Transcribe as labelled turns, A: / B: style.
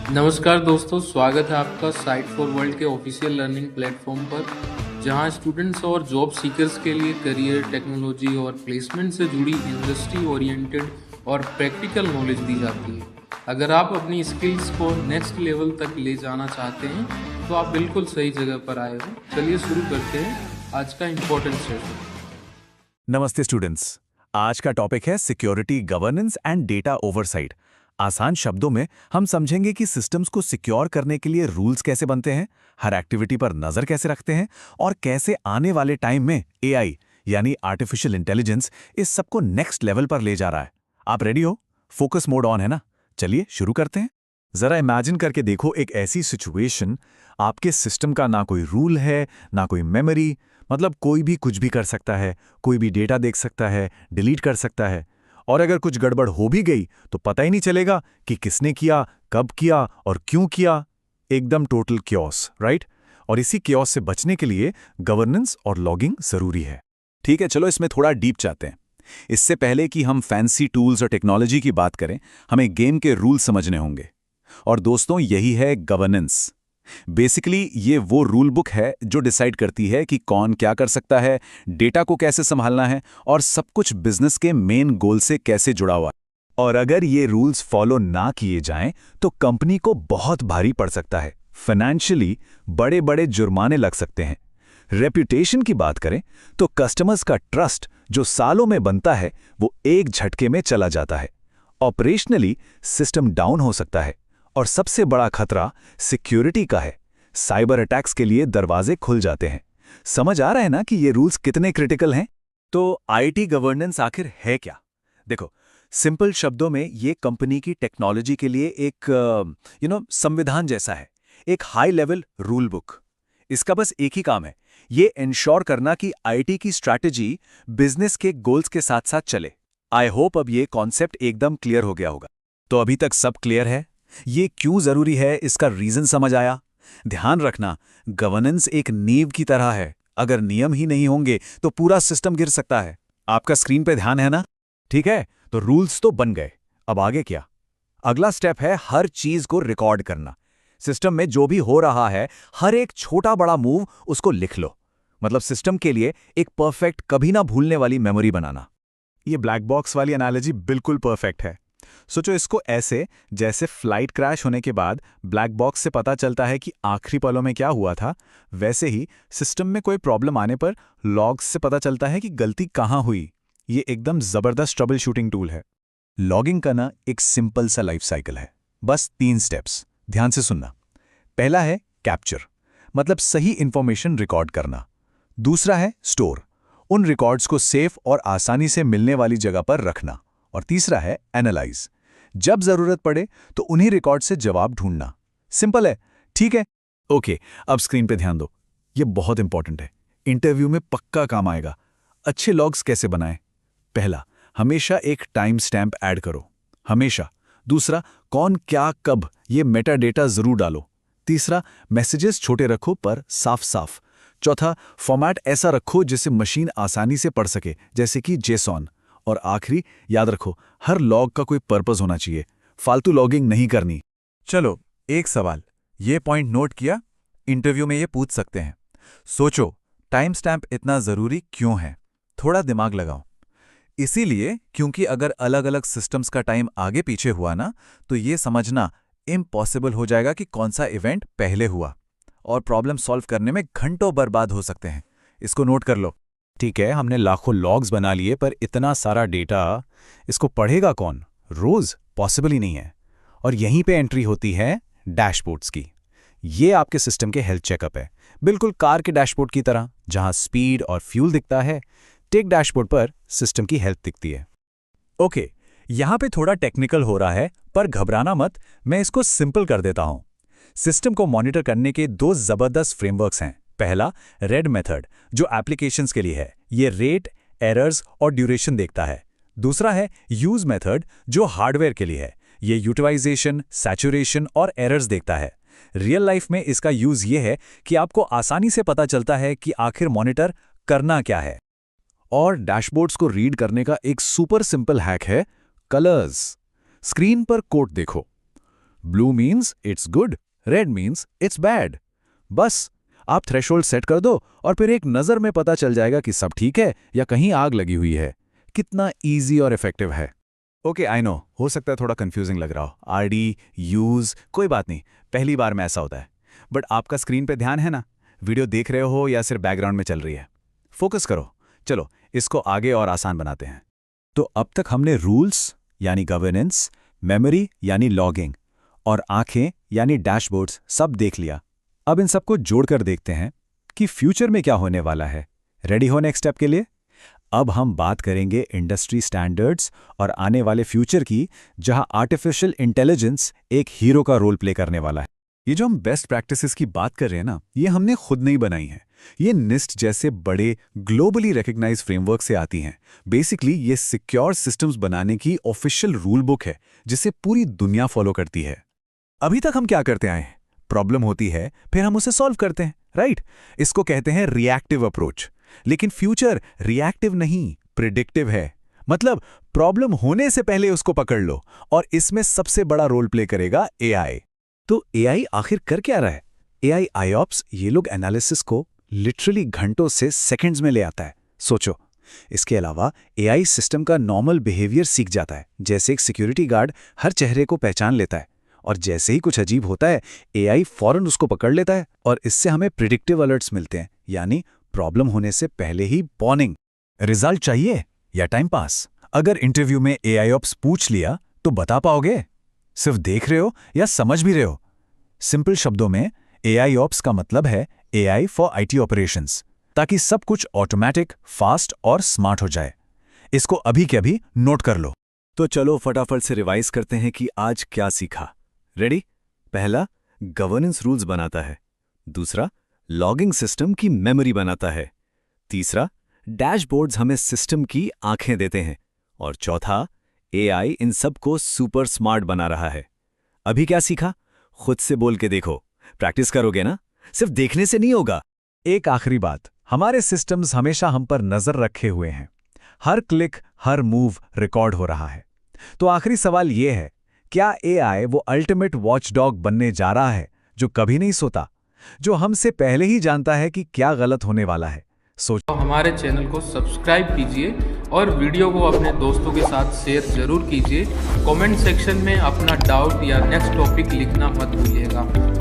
A: नमस्कार दोस्तों, स्वागत है आपका साइट फॉर वर्ल्ड के ऑफिशियल लर्निंग प्लेटफॉर्म पर, जहां स्टूडेंट्स और जॉब सीकर्स के लिए करियर, टेक्नोलॉजी और प्लेसमेंट से जुड़ी इंडस्ट्री ओरिएंटेड और प्रैक्टिकल नॉलेज दी जाती है। अगर आप अपनी स्किल्स को नेक्स्ट लेवल तक ले जाना चाहते हैं, तो आप बिल्कुल सही जगह पर आए हो। चलिए शुरू करते हैं आज का इम्पोर्टेंट सेशन।
B: नमस्ते स्टूडेंट्स। आज का टॉपिक है security, governance and data oversight. आसान शब्दों में हम समझेंगे कि सिस्टम्स को सिक्योर करने के लिए रूल्स कैसे बनते हैं, हर एक्टिविटी पर नजर कैसे रखते हैं और कैसे आने वाले टाइम में एआई यानी आर्टिफिशियल इंटेलिजेंस इस सबको नेक्स्ट लेवल पर ले जा रहा है। आप रेडी हो? फोकस मोड ऑन है ना? चलिए शुरू करते हैं। जरा इमेजिन करके देखो एक ऐसी सिचुएशन, आपके सिस्टम का ना कोई रूल है, ना कोई मेमोरी, मतलब कोई भी कुछ भी कर सकता है, कोई भी डेटा देख सकता है, डिलीट कर सकता है। और अगर कुछ गड़बड़ हो भी गई तो पता ही नहीं चलेगा कि किसने किया, कब किया और क्यों किया। एकदम टोटल क्योस, राइट? और इसी क्योस से बचने के लिए गवर्नेंस और लॉगिंग जरूरी है। ठीक है, चलो इसमें थोड़ा डीप जाते हैं। इससे पहले कि हम फैंसी टूल्स और टेक्नोलॉजी की बात करें, हमें गेम के रूल समझने होंगे। और दोस्तों, यही है गवर्नेंस। बेसिकली ये वो रूल बुक है जो डिसाइड करती है कि कौन क्या कर सकता है, डेटा को कैसे संभालना है और सब कुछ बिजनेस के मेन गोल से कैसे जुड़ा हुआ है। और अगर ये रूल्स फॉलो ना किए जाएं तो कंपनी को बहुत भारी पड़ सकता है। फाइनेंशियली बड़े बड़े जुर्माने लग सकते हैं। रेप्यूटेशन की बात करें तो कस्टमर्स का ट्रस्ट जो सालों में बनता है वो एक झटके में चला जाता है। ऑपरेशनली सिस्टम डाउन हो सकता है। और सबसे बड़ा खतरा सिक्योरिटी का है। साइबर अटैक्स के लिए दरवाजे खुल जाते हैं। समझ आ रहा है ना कि ये रूल्स कितने क्रिटिकल हैं? तो आईटी गवर्नेंस आखिर है क्या? देखो, सिंपल शब्दों में ये कंपनी की टेक्नोलॉजी के लिए एक संविधान जैसा है, एक हाई लेवल रूल बुक। इसका बस एक ही काम है, ये इंश्योर करना कि आईटी की स्ट्रैटेजी बिजनेस के गोल्स के साथ साथ चले। आई होप अब ये कॉन्सेप्ट एकदम क्लियर हो गया होगा। तो अभी तक सब क्लियर है? ये क्यों जरूरी है, इसका रीजन समझ आया? ध्यान रखना, गवर्नेंस एक नींव की तरह है। अगर नियम ही नहीं होंगे तो पूरा सिस्टम गिर सकता है। आपका स्क्रीन पे ध्यान है ना? ठीक है, तो रूल्स तो बन गए। अब आगे क्या? अगला स्टेप है हर चीज को रिकॉर्ड करना। सिस्टम में जो भी हो रहा है, हर एक छोटा बड़ा मूव उसको लिख लो। मतलब सिस्टम के लिए एक परफेक्ट, कभी ना भूलने वाली मेमोरी बनाना। ये ब्लैक बॉक्स वाली एनालॉजी बिल्कुल परफेक्ट है। सोचो इसको ऐसे, जैसे फ्लाइट क्रैश होने के बाद ब्लैक बॉक्स से पता चलता है कि आखिरी पलों में क्या हुआ था, वैसे ही सिस्टम में कोई प्रॉब्लम आने पर लॉग्स से पता चलता है कि गलती कहाँ हुई। ये एकदम जबरदस्त ट्रबल शूटिंग टूल है। लॉगिंग का ना एक सिंपल सा लाइफ साइकिल है, बस 3 स्टेप्स। ध्यान से सुनना। पहला है कैप्चर, मतलब सही इंफॉर्मेशन रिकॉर्ड करना। दूसरा है स्टोर, उन रिकॉर्ड्स को सेफ और आसानी से मिलने वाली जगह पर रखना। और तीसरा है एनालाइज, जब जरूरत पड़े तो उन्हीं रिकॉर्ड से जवाब ढूंढना। सिंपल है, ठीक है? ओके, अब स्क्रीन पे ध्यान दो। ये बहुत इंपॉर्टेंट है, इंटरव्यू में पक्का काम आएगा। अच्छे लॉग्स कैसे बनाएं? पहला, हमेशा एक टाइम स्टैम्प ऐड करो, हमेशा। दूसरा, कौन क्या कब, ये मेटा डेटा जरूर डालो। तीसरा, मैसेजेस छोटे रखो पर साफ साफ। चौथा, फॉर्मेट ऐसा रखो जिसे मशीन आसानी से पढ़ सके, जैसे कि जेसॉन। और आखिरी, याद रखो, हर लॉग का कोई पर्पस होना चाहिए, फालतू लॉगिंग नहीं करनी। चलो, एक सवाल, ये पॉइंट नोट किया? इंटरव्यू में ये पूछ सकते हैं। सोचो, टाइम स्टैम्प इतना जरूरी क्यों है? थोड़ा दिमाग लगाओ। इसीलिए क्योंकि अगर अलग अलग सिस्टम्स का टाइम आगे पीछे हुआ ना, तो ये समझना इम्पॉसिबल हो जाएगा कि कौन सा इवेंट पहले हुआ। और प्रॉब्लम सॉल्व करने में घंटों बर्बाद हो सकते हैं। इसको नोट कर लो। ठीक है, हमने लाखों लॉग्स बना लिए, पर इतना सारा डेटा, इसको पढ़ेगा कौन रोज? पॉसिबल ही नहीं है। और यहीं पे एंट्री होती है डैशबोर्ड्स की। ये आपके सिस्टम के हेल्थ चेकअप है, बिल्कुल कार के डैशबोर्ड की तरह, जहां स्पीड और फ्यूल दिखता है, टेक डैशबोर्ड पर सिस्टम की हेल्थ दिखती है। ओके, यहां पे थोड़ा टेक्निकल हो रहा है, पर घबराना मत, मैं इसको सिंपल कर देता हूं। सिस्टम को मॉनिटर करने के 2 जबरदस्त फ्रेमवर्क्स हैं। पहला, रेड मेथड, जो एप्लीकेशंस के लिए है, ये रेट, एरर्स और ड्यूरेशन देखता है। दूसरा है यूज मेथड, जो हार्डवेयर के लिए है, ये यूटिलाइजेशन, सैचुरेशन और एरर्स देखता है। रियल लाइफ में इसका यूज ये है कि आपको आसानी से पता चलता है कि आखिर मॉनिटर करना क्या है। और डैशबोर्ड्स को रीड करने का एक सुपर सिंपल हैक है कलर्स। स्क्रीन पर कोट देखो, blue means it's good, red means it's bad. बस आप थ्रेशोल्ड सेट कर दो और फिर एक नज़र में पता चल जाएगा कि सब ठीक है या कहीं आग लगी हुई है। कितना ईजी और इफेक्टिव है। ओके, आई नो, हो सकता है थोड़ा कंफ्यूजिंग लग रहा हो। आरडी, यूज, कोई बात नहीं, पहली बार में ऐसा होता है। बट आपका स्क्रीन पे ध्यान है ना? वीडियो देख रहे हो या सिर्फ बैकग्राउंड में चल रही है? फोकस करो। चलो इसको आगे और आसान बनाते हैं। तो अब तक हमने रूल्स यानी गवर्नेंस, मेमोरी यानी लॉगिंग और आंखें यानी डैशबोर्ड्स सब देख लिया। अब इन सबको जोड़कर देखते हैं कि फ्यूचर में क्या होने वाला है। रेडी हो नेक्स्ट स्टेप के लिए? अब हम बात करेंगे इंडस्ट्री स्टैंडर्ड्स और आने वाले फ्यूचर की, जहां आर्टिफिशियल इंटेलिजेंस एक हीरो का रोल प्ले करने वाला है। ये जो हम बेस्ट प्रैक्टिसेस की बात कर रहे हैं ना, ये हमने खुद नहीं बनाई है। ये निस्ट जैसे बड़े ग्लोबली रिकग्नाइज्ड फ्रेमवर्क से आती हैं। बेसिकली ये सिक्योर सिस्टम्स बनाने की ऑफिशियल रूल बुक है, जिसे पूरी दुनिया फॉलो करती है। अभी तक हम क्या करते आए हैं? प्रॉब्लम होती है, फिर हम उसे सॉल्व करते हैं, राइट? इसको कहते हैं रिएक्टिव अप्रोच। लेकिन फ्यूचर रिएक्टिव नहीं, प्रिडिक्टिव है। मतलब प्रॉब्लम होने से पहले उसको पकड़ लो, और इसमें सबसे बड़ा रोल प्ले करेगा एआई। तो एआई आखिर कर क्या रहा है? एआई आईओप्स, ये लोग एनालिसिस को लिटरली घंटों से सेकंड्स में ले आता है। सोचो, इसके अलावा एआई सिस्टम का नॉर्मल बिहेवियर सीख जाता है। जैसे एक सिक्योरिटी गार्ड हर चेहरे को पहचान लेता है, और जैसे ही कुछ अजीब होता है एआई फौरन उसको पकड़ लेता है, और इससे हमें प्रिडिक्टिव अलर्ट्स मिलते हैं, यानी प्रॉब्लम होने से पहले ही वार्निंग। रिजल्ट चाहिए या टाइम पास? अगर इंटरव्यू में एआई ऑप्स पूछ लिया तो बता पाओगे? सिर्फ देख रहे हो या समझ भी रहे हो? सिंपल शब्दों में एआई ऑप्स का मतलब है एआई फॉर आईटी ऑपरेशंस, ताकि सब कुछ ऑटोमेटिक, फास्ट और स्मार्ट हो जाए। इसको अभी के अभी नोट कर लो। तो चलो फटाफट से रिवाइज करते हैं कि आज क्या सीखा। रेडी? पहला, गवर्नेंस रूल्स बनाता है। दूसरा, लॉगिंग सिस्टम की मेमोरी बनाता है। तीसरा, डैशबोर्ड्स हमें सिस्टम की आंखें देते हैं। और चौथा, एआई इन सब को सुपर स्मार्ट बना रहा है। अभी क्या सीखा? खुद से बोल के देखो। प्रैक्टिस करोगे ना? सिर्फ देखने से नहीं होगा। एक आखिरी बात, हमारे सिस्टम्स हमेशा हम पर नजर रखे हुए हैं। हर क्लिक, हर मूव रिकॉर्ड हो रहा है। तो आखिरी सवाल यह है, क्या एआई वो अल्टीमेट वॉचडॉग बनने जा रहा है, जो कभी नहीं सोता, जो हमसे पहले ही जानता है कि क्या गलत होने वाला है? सोचो।
A: हमारे चैनल को सब्सक्राइब कीजिए और वीडियो को अपने दोस्तों के साथ शेयर जरूर कीजिए। कमेंट सेक्शन में अपना डाउट या नेक्स्ट टॉपिक लिखना मत भूलिएगा।